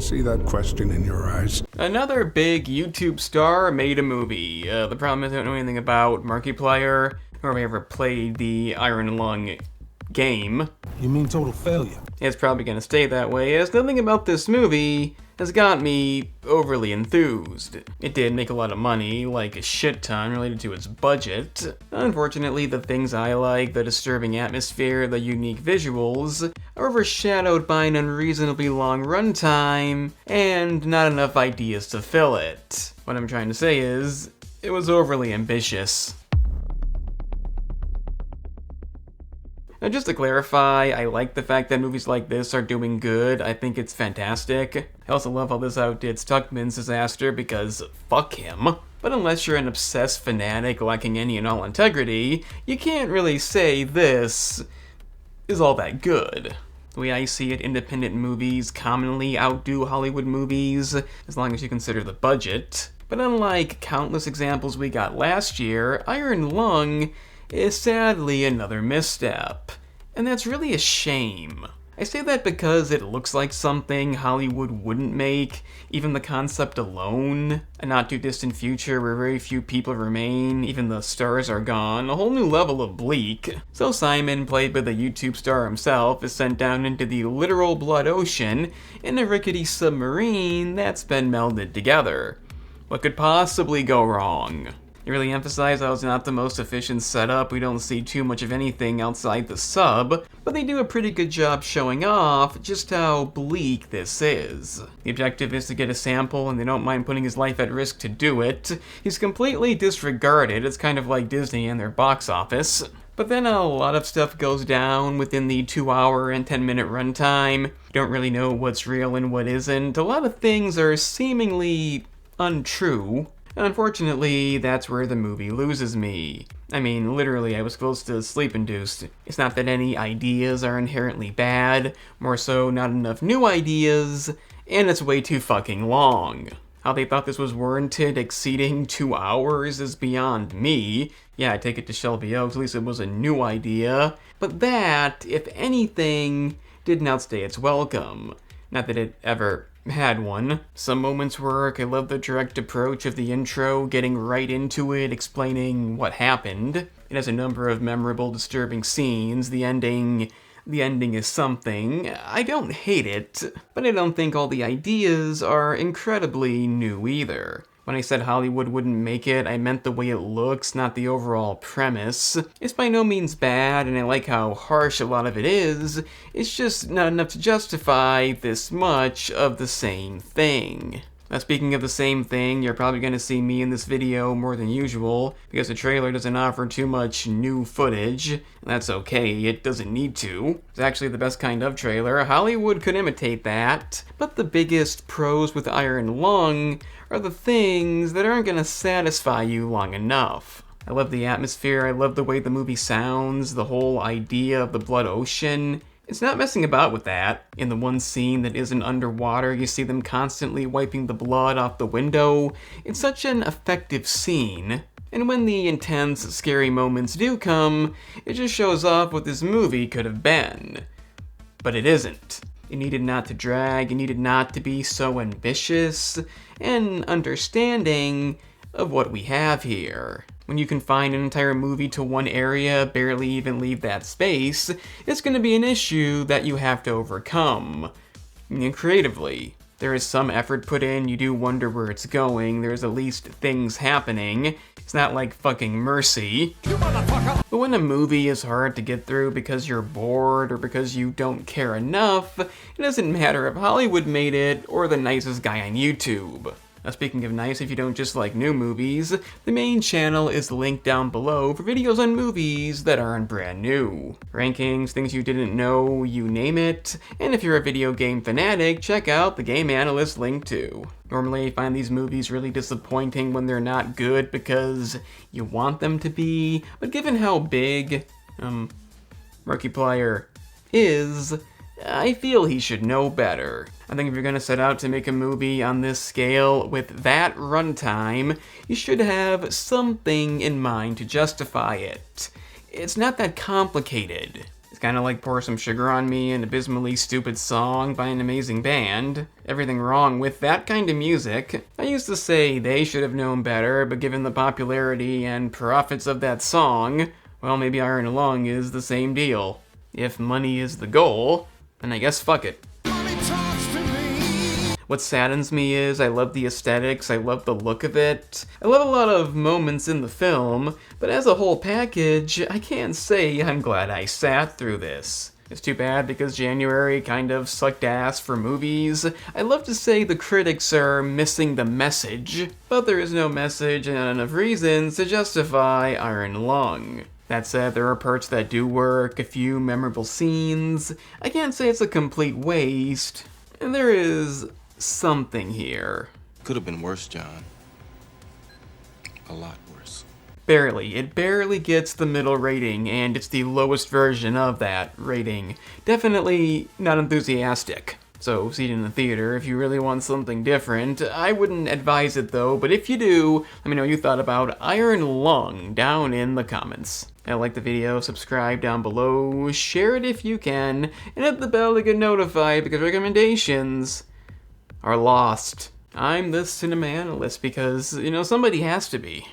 see that question in your eyes. Another big YouTube star made a movie. The problem is I don't know anything about Markiplier, nor have I ever played the Iron Lung game. You mean total failure? It's probably gonna stay that way, as nothing about this movie has got me overly enthused. It did make a lot of money, like a shit ton related to its budget. Unfortunately, the things I like, the disturbing atmosphere, the unique visuals, are overshadowed by an unreasonably long runtime, and not enough ideas to fill it. What I'm trying to say is, it was overly ambitious. Now, just to clarify, I like the fact that movies like this are doing good. I think it's fantastic. I also love how this outdid Stuckman's Disaster because fuck him. But unless you're an obsessed fanatic lacking any and all integrity, you can't really say this is all that good. The way I see it, independent movies commonly outdo Hollywood movies, as long as you consider the budget. But unlike countless examples we got last year, Iron Lung is sadly another misstep. And that's really a shame. I say that because it looks like something Hollywood wouldn't make, even the concept alone. A not too distant future where very few people remain, even the stars are gone, a whole new level of bleak. So Simon, played by the YouTube star himself, is sent down into the literal blood ocean in a rickety submarine that's been melded together. What could possibly go wrong? They really emphasize how it's not the most efficient setup, we don't see too much of anything outside the sub, but they do a pretty good job showing off just how bleak this is. The objective is to get a sample, and they don't mind putting his life at risk to do it. He's completely disregarded, it's kind of like Disney and their box office. But then a lot of stuff goes down within the 2-hour and 10-minute runtime. You don't really know what's real and what isn't. A lot of things are seemingly untrue. Unfortunately, that's where the movie loses me. I mean, literally, I was close to sleep-induced. It's not that any ideas are inherently bad, more so not enough new ideas, and it's way too fucking long. How they thought this was warranted exceeding 2 hours is beyond me. Yeah, I take it to Shelby Oaks, at least it was a new idea. But that, if anything, didn't outstay its welcome. Not that it ever had one. Some moments work. I love the direct approach of the intro, getting right into it, explaining what happened. It has a number of memorable, disturbing scenes. The ending is something. I don't hate it, but I don't think all the ideas are incredibly new either. When I said Hollywood wouldn't make it, I meant the way it looks, not the overall premise. It's by no means bad, and I like how harsh a lot of it is. It's just not enough to justify this much of the same thing. Now, speaking of the same thing, you're probably going to see me in this video more than usual, because the trailer doesn't offer too much new footage. That's okay, it doesn't need to. It's actually the best kind of trailer. Hollywood could imitate that. But the biggest pros with Iron Lung are the things that aren't going to satisfy you long enough. I love the atmosphere, I love the way the movie sounds, the whole idea of the blood ocean. It's not messing about with that. In the one scene that isn't underwater, you see them constantly wiping the blood off the window. It's such an effective scene. And when the intense, scary moments do come, it just shows off what this movie could have been. But it isn't. It needed not to drag, it needed not to be so ambitious and understanding of what we have here. When you confine an entire movie to one area, barely even leave that space, it's going to be an issue that you have to overcome. And creatively, there is some effort put in, you do wonder where it's going, there's at least things happening. It's not like fucking Mercy. But when a movie is hard to get through because you're bored or because you don't care enough, it doesn't matter if Hollywood made it or the nicest guy on YouTube. Now, speaking of nice, if you don't just like new movies, the main channel is linked down below for videos on movies that aren't brand new. Rankings, things you didn't know, you name it. And if you're a video game fanatic, check out the Game Analyst link too. Normally I find these movies really disappointing when they're not good because you want them to be, but given how big Markiplier is, I feel he should know better. I think if you're gonna set out to make a movie on this scale with that runtime, you should have something in mind to justify it. It's not that complicated. It's kind of like Pour Some Sugar on Me, an abysmally stupid song by an amazing band. Everything wrong with that kind of music. I used to say they should have known better, but given the popularity and profits of that song, well, maybe Iron Lung is the same deal. If money is the goal, then I guess fuck it. What saddens me is I love the aesthetics, I love the look of it. I love a lot of moments in the film, but as a whole package, I can't say I'm glad I sat through this. It's too bad because January kind of sucked ass for movies. I love to say the critics are missing the message, but there is no message and not enough reasons to justify Iron Lung. That said, there are parts that do work, a few memorable scenes. I can't say it's a complete waste, and there is something here. Could have been worse, John. A lot worse. Barely. It barely gets the middle rating, and it's the lowest version of that rating. Definitely not enthusiastic. So see it in the theater if you really want something different. I wouldn't advise it though, but if you do, let me know what you thought about Iron Lung down in the comments. Like the video, subscribe down below, share it if you can, and hit the bell to get notified because recommendations are lost. I'm the cinema analyst because, somebody has to be.